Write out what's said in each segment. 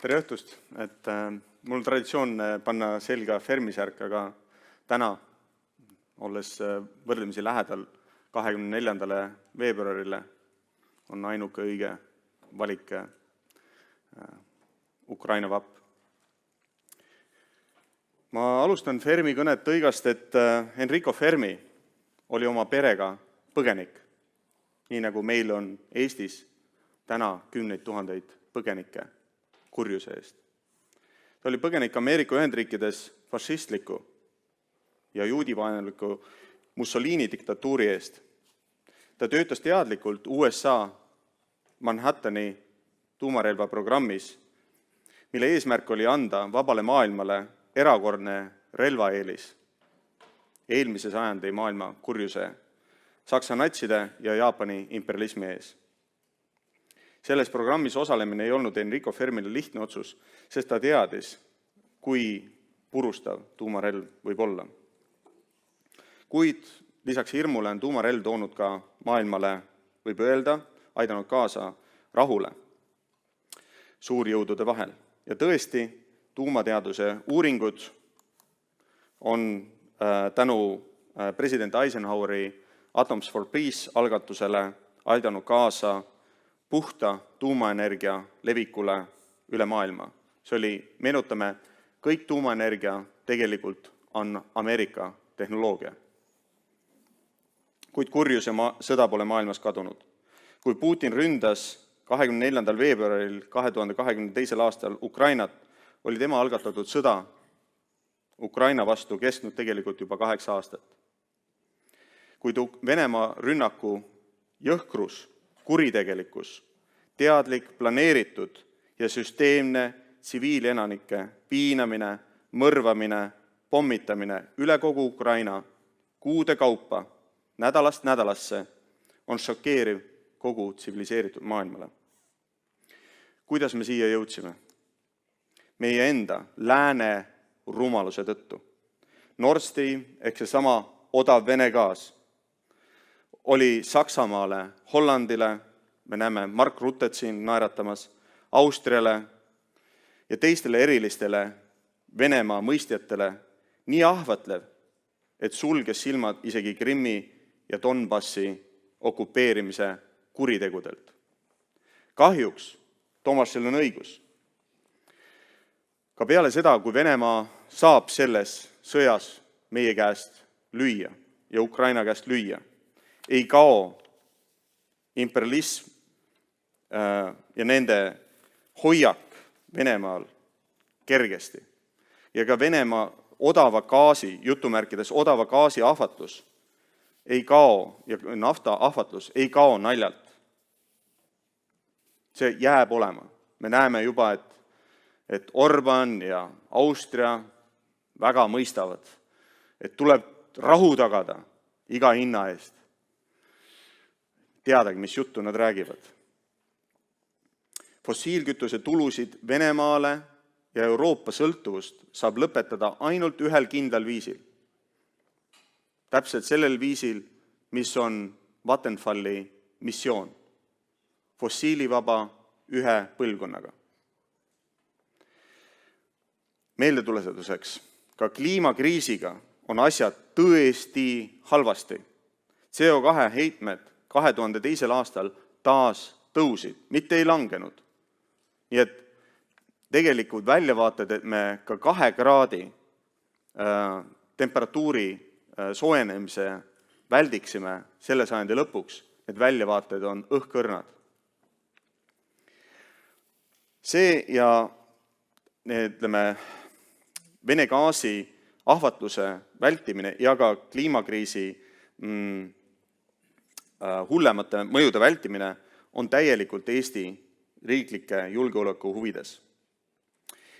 Tere õhtust, et mul traditsioon panna selga Fermi-särk, aga täna, olles võrdlemisi lähedal 24. veebruarile, on ainuke õige valik Ukraina vapp. Ma alustan Fermi kõnet tõigast, et Enrico Fermi oli oma perega põgenik, nii nagu meil on Eestis täna kümneid tuhandeid põgenikke kurjuse eest. Ta oli põgenik Ameerika Ühendriikides fašistliku ja juudivaenuliku Mussolini diktatuuri eest. Ta töötas teadlikult USA Manhattani tuumarelva programmis, mille eesmärk oli anda vabale maailmale erakordne relvaeelis eelmise sajandi maailma kurjuse, Saksa natside ja Jaapani imperialismi ees. Selles programmis osalemine ei olnud Enrico Fermile lihtne otsus, sest ta teadis, kui purustav tuumarelv võib olla. Kuid lisaks hirmule on tuumarelv toonud ka maailmale, võib öelda, aidanud kaasa rahule suurjõudude vahel. Ja tõesti, tuumateaduse uuringud on tänu president Eisenhoweri Atoms for Peace algatusele aidanud kaasa puhta tuumaenergia levikule üle maailma. See oli, meenutame, kõik tuumaenergia tegelikult on Ameerika tehnoloogia. Kuid kurjus ja sõda pole maailmas kadunud. Kui Putin ründas 24. veebruaril 2022. aastal Ukrainat, oli tema algatatud sõda Ukraina vastu kestnud tegelikult juba 8 aastat. Kuid Venemaa rünnaku jõhkrus, kuritegelikkus, teadlik, planeeritud ja süsteemne tsiviilelanike piinamine, mõrvamine, pommitamine üle kogu Ukraina kuude kaupa, nädalast nädalasse on šokeeriv kogu tsiviliseeritud maailmale. Kuidas me siia jõudsime? Meie enda lääne rumaluse tõttu. Nord Stream ehk seesama odav Vene gaas oli Saksamaale, Hollandile, me näeme Mark Ruttet siin naeratamas, Austriale ja teistele erilistele Venemaa mõistjatele nii ahvatlev, et sulges silmad isegi Krimmi ja Donbassi okupeerimise kuritegudelt. Kahjuks Tomašil on õigus. Ka peale seda, kui Venemaa saab selles sõjas meie käest lüüa ja Ukraina käest lüüa, ei kao imperialism ja nende hoiak Venemaal kergesti. Ja ka Venemaa odava gaasi, jutumärkides odava gaasi ahvatlus ei kao ja nafta ahvatlus ei kao naljalt. See jääb olema. Me näeme juba, et Orban ja Austria väga mõistavad, et tuleb rahu tagada iga hinna eest. Teadagi, mis juttu nad räägivad. Fossiilkütuse tulusid Venemaale ja Euroopa sõltuvust saab lõpetada ainult ühel kindlal viisil. Täpselt sellel viisil, mis on Vattenfalli missioon. Fossiilivaba ühe põlvkonnaga. Meeldetuletuseks, ka kliimakriisiga on asjad tõesti halvasti. CO2 heitmed 2002. aastal taas tõusid, mitte ei langenud. Nii et tegelikult väljavaated, et me ka 2 kraadi temperatuuri soojenemise väldiksime selle sajandi lõpuks, need väljavaated on õhkõrnad. See ja Vene gaasi ahvatluse vältimine ja ka kliimakriisi hullemate mõjude vältimine on täielikult Eesti riiklike julgeoleku huvides.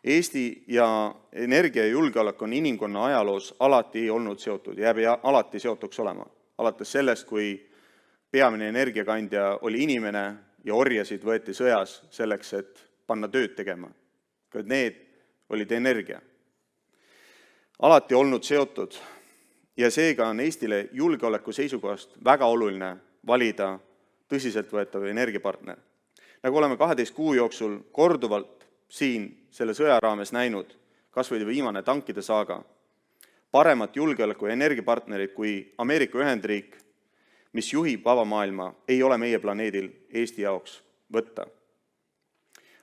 Eesti ja energia ja julgeolek on inimkonna ajaloos alati olnud seotud ja jääb alati seotuks olema. Alates sellest, kui peamine energiakandja oli inimene ja orjasid võeti sõjas selleks, et panna tööd tegema. Need olid energia. Alati olnud seotud ja seega on Eestile julgeoleku seisukohast väga oluline valida tõsiseltvõetav energiapartner. Nagu oleme 12 kuu jooksul korduvalt siin selle sõja raames näinud, kas või viimane tankide saaga, paremat julgeoleku ja energiapartnerit kui Ameerika Ühendriik, mis juhib vaba maailma, ei ole meie planeedil Eesti jaoks võtta.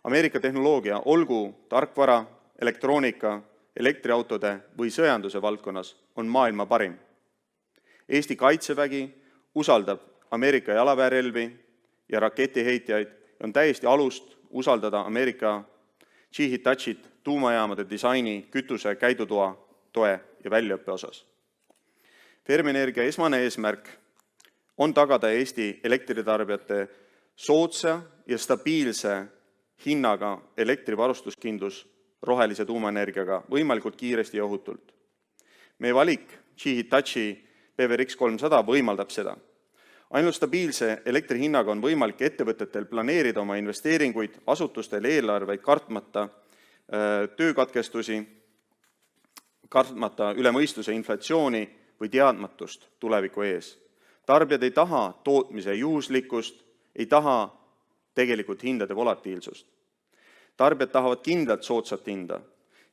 Ameerika tehnoloogia, olgu tarkvara, elektroonika, elektriautode või sõjanduse valdkonnas, on maailma parim. Eesti kaitsevägi usaldab Ameerika jalaväerelvi ja raketiheitjaid ja on täiesti alust usaldada Ameerika Hitachit tuumajaamade disaini, kütuse, käidutoa, toe ja väljaõppe osas. Fermienergia esmane eesmärk on tagada Eesti elektritarbijate soodsa ja stabiilse hinnaga elektrivarustuskindlus rohelise tuumaenergiaga võimalikult kiiresti ja ohutult. Meie valik Hitachi PWRX 300 võimaldab seda. Ainult stabiilse elektri hinnaga on võimalik ettevõtetel planeerida oma investeeringuid, asutustel eelarveid kartmata töökatkestusi, kartmata üle mõistuse inflatsiooni või teadmatust tuleviku ees. Tarbijad ei taha tootmise juhuslikkust, ei taha tegelikult hindade volatiilsust. Tarbijad tahavad kindlalt soodsat hinda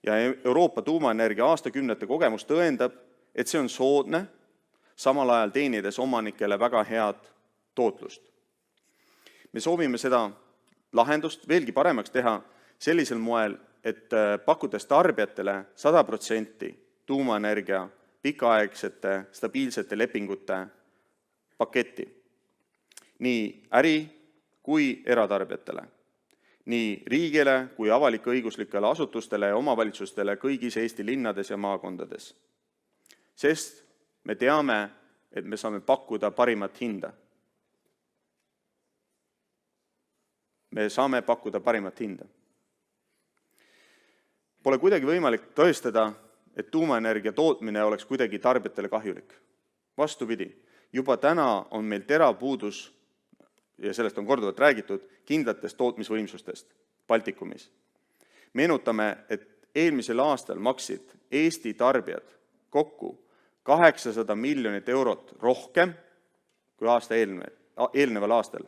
ja Euroopa tuumaenergia aastakümnete kogemus tõendab, et see on soodne, samal ajal teenides omanikele väga head tootlust. Me soovime seda lahendust veelgi paremaks teha sellisel moel, et pakkudes tarbijatele 100% tuumaenergia pikaaegsete stabiilsete lepingute paketti nii äri- kui eratarbijatele, nii riigile kui avalik-õiguslikele asutustele ja omavalitsustele kõigis Eesti linnades ja maakondades. Sest me teame, et me saame pakkuda parimat hinda. Me saame pakkuda parimat hinda. Pole kuidagi võimalik tõestada, et tuumaenergia tootmine oleks kuidagi tarbijatele kahjulik. Vastupidi, juba täna on meil teravpuudus, ja sellest on korduvalt räägitud, kindlatest tootmisvõimsustest Baltikumis. Meenutame, et eelmisel aastal maksid Eesti tarbijad kokku 800 miljonit eurot rohkem kui aasta eelneval aastal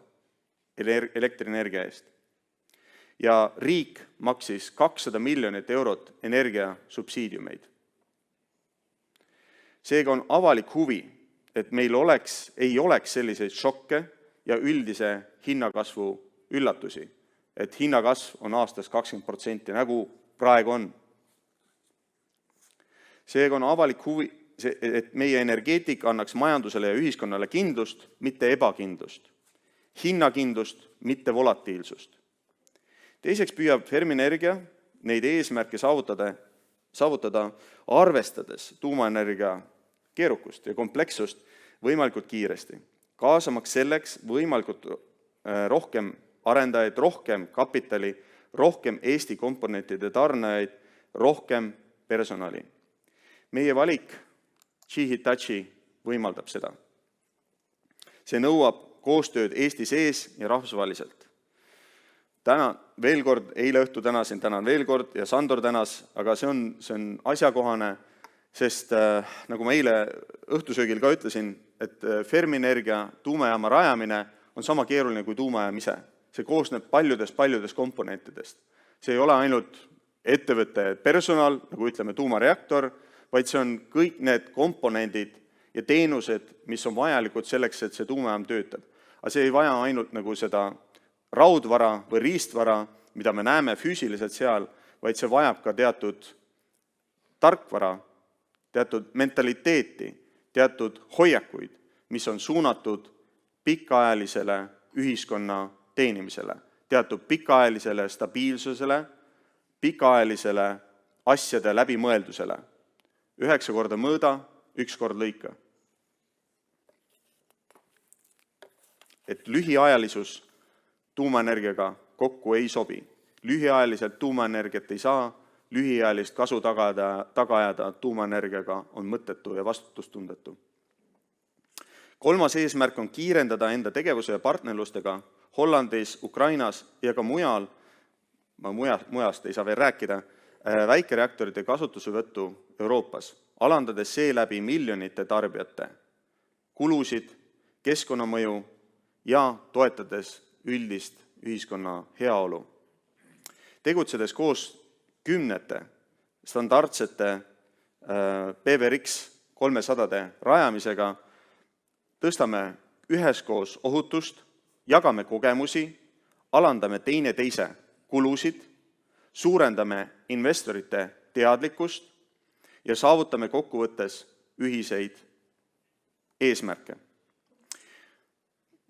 elektrienergia eest. Ja riik maksis 200 miljonit eurot energiasubsiidiumeid. Seega on avalik huvi, et meil ei oleks selliseid šokke ja üldise hinnakasvu üllatusi, et hinnakasv on aastas 20%, nagu praegu on. Seega on avalik huvi, et meie energeetika annaks majandusele ja ühiskonnale kindlust, mitte ebakindlust. Hinnakindlust, mitte volatiilsust. Teiseks püüab Fermienergia neid eesmärke saavutada arvestades tuumaenergia keerukust ja komplekssust võimalikult kiiresti, kaasamaks selleks võimalikult rohkem arendajaid, rohkem kapitali, rohkem Eesti komponentide tarnajaid, rohkem personali. Meie valik Hitachi võimaldab seda. See nõuab koostööd Eesti sees ja rahvusvaheliselt. Tänan veel kord, eile õhtu tänan veel kord ja Sandor tänas, aga see on asjakohane, sest nagu ma eile õhtusöögil ka ütlesin, et Fermienergia tuumajaama rajamine on sama keeruline kui tuumajaam ise. See koosneb paljudest komponentidest. See ei ole ainult ettevõtte personal, nagu ütleme tuumareaktor, vaid see on kõik need komponendid ja teenused, mis on vajalikud selleks, et see tuumajaam töötab. Aga see ei vaja ainult nagu seda raudvara või riistvara, mida me näeme füüsiliselt seal, vaid see vajab ka teatud tarkvara, teatud mentaliteeti, teatud hoiakuid, mis on suunatud pikaajalisele ühiskonna teenimisele, teatud pikaajalisele stabiilsusele, pikaajalisele asjade läbimõeldusele. 9 korda mõõda, 1 kord lõika. Et lühiajalisus tuumaenergiaga kokku ei sobi. Lühiajaliselt tuumaenergiat ei saa, lühiajalist kasu tagajada tuumaenergiaga on mõttetu ja vastutustundetu. 3. eesmärk on kiirendada enda tegevuse ja partnerlustega Hollandis, Ukrainas ja ka mujal, mujast ei saa veel rääkida, väikereaktorite kasutusevõttu Euroopas, alandades seeläbi miljonite tarbijate kulusid, keskkonnamõju ja toetades üldist ühiskonna heaolu. tegutsedes koos kümnete standardsete PVRX 300 rajamisega, tõstame üheskoos ohutust, jagame kogemusi, alandame teineteise kulusid, suurendame investorite teadlikkust ja saavutame kokkuvõttes ühiseid eesmärke.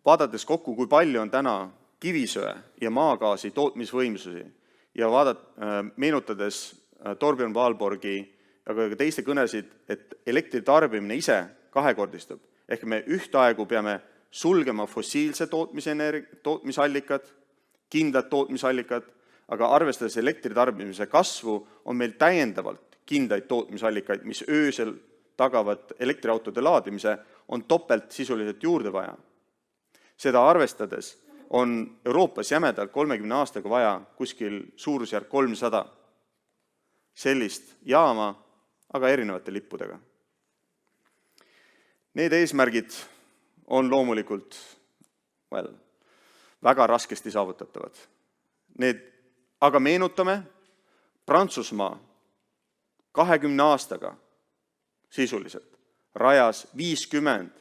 Vaadates kokku, kui palju on täna kivisöe ja maagaasi tootmisvõimsusi ja meenutades Torbjörn Wahlborgi ja ka teiste kõnesid, et elektri tarbimine ise kahekordistub, ehk me ühtaegu peame sulgema fossiilse tootmisallikad, kindlad tootmisallikad, aga arvestades elektri tarbimise kasvu, on meil täiendavalt kindlaid tootmisallikaid, mis öösel tagavad elektriautode laadimise, on topelt sisuliselt juurde vaja. Seda arvestades on Euroopas jämedalt 30 aastaga vaja kuskil suurusjärk 300 sellist jaama, aga erinevate lippudega. Need eesmärgid on loomulikult väga raskesti saavutatavad. Aga meenutame, Prantsusmaa 20 aastaga sisuliselt rajas 50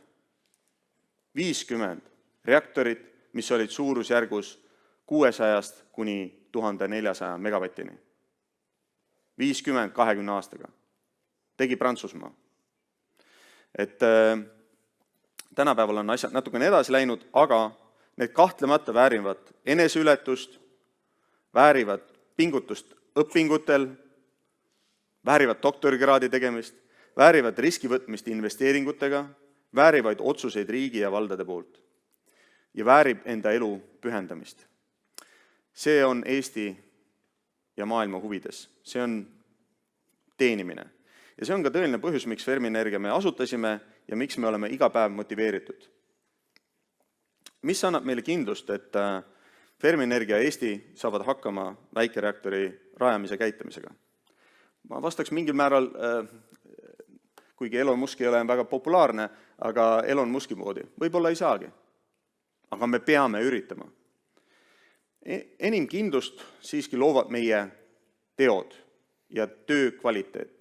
reaktorit, mis olid suurusjärgus 600 kuni 1400 megavatini. 50 20 aastaga tegi Prantsusmaa. Et tänapäeval on asjad natukene edasi läinud, aga need kahtlemata väärivad eneseületust, väärivad pingutust õpingutel, väärivad doktorikraadi tegemist, väärivad riskivõtmist investeeringutega, väärivaid otsuseid riigi ja valdade poolt ja väärib enda elu pühendamist. See on Eesti ja maailma huvides. See on teenimine. Ja see on ka tõeline põhjus, miks Fermi-Energia me asutasime ja miks me oleme iga päev motiveeritud. Mis annab meile kindlust, et Fermi-Energia ja Eesti saavad hakkama väikereaktori rajamise käitamisega? Ma vastaks mingil määral, kuigi Elon Musk ei ole väga populaarne, aga Elon Muski moodi. Võib-olla ei saagi. Aga me peame üritama. Enim kindlust siiski loovad meie teod ja töö kvaliteet.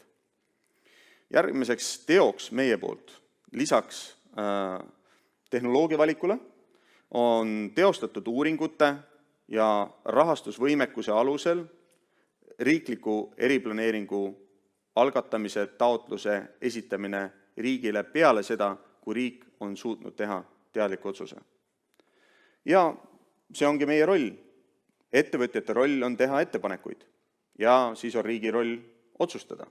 Järgmiseks teoks meie poolt, lisaks tehnoloogia valikule, on teostatud uuringute ja rahastusvõimekuse alusel riikliku eriplaneeringu algatamise taotluse esitamine riigile peale seda, kui riik on suutnud teha teadliku otsuse. Ja see ongi meie roll. Ettevõtjate roll on teha ettepanekuid ja siis on riigi roll otsustada.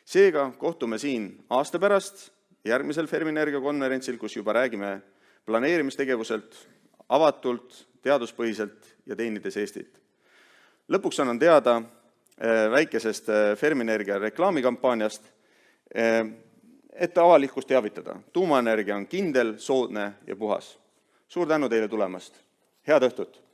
Seega kohtume siin aasta pärast järgmisel Fermi-Energia konverentsil, kus juba räägime planeerimistegevuselt, avatult, teaduspõhiselt ja teenides Eestit. Lõpuks annan teada väikesest Fermi-Energia reklaamikampaaniast, et avalikkust teavitada. Tuumaenergia on kindel, soodne ja puhas. Suur tänu teile tulemast. Head õhtut!